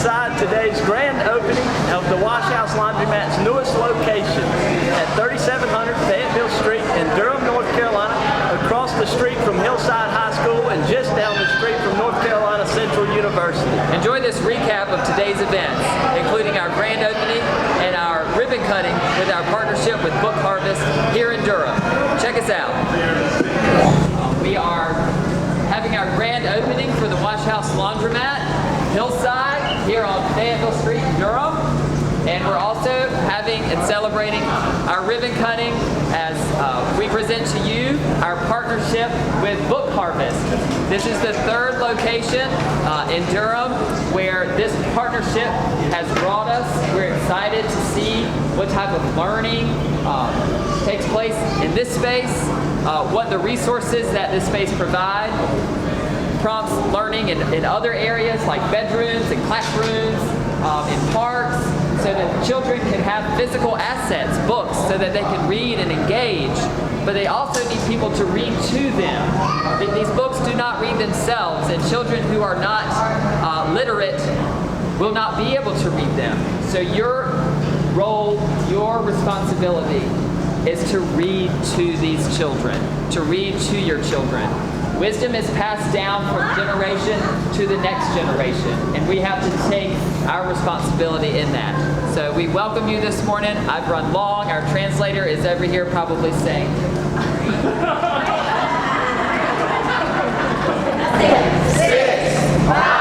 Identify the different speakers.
Speaker 1: inside today's grand opening of the Wash Laundromat's newest location at 3700 Fayetteville Street in Durham, North Carolina, across the street from Hillside High School and just down the street from North Carolina Central University.
Speaker 2: Enjoy this recap of today's events, including our grand opening and our ribbon cutting with our partnership with Book Harvest here in Durham. Check us out. We are having our grand opening for the Wash Laundromat, Hillside, here on Fayetteville Street in Durham. And we're also having and celebrating our ribbon cutting as we present to you our partnership with Book Harvest. This is the third location in Durham where this partnership has brought us. We're excited to see what type of learning takes place in this space, what the resources that this space provides, prompts learning in other areas like bedrooms and classrooms, in parks, so that children can have physical assets, books, so that they can read and engage. But they also need people to read to them. These books do not read themselves, and children who are not literate will not be able to read them. So your role, your responsibility is to read to these children, to read to your children. Wisdom is passed down from generation to the next generation, and we have to take our responsibility in that. So we welcome you this morning. I've run long. Our translator is over here probably saying, 6, 5,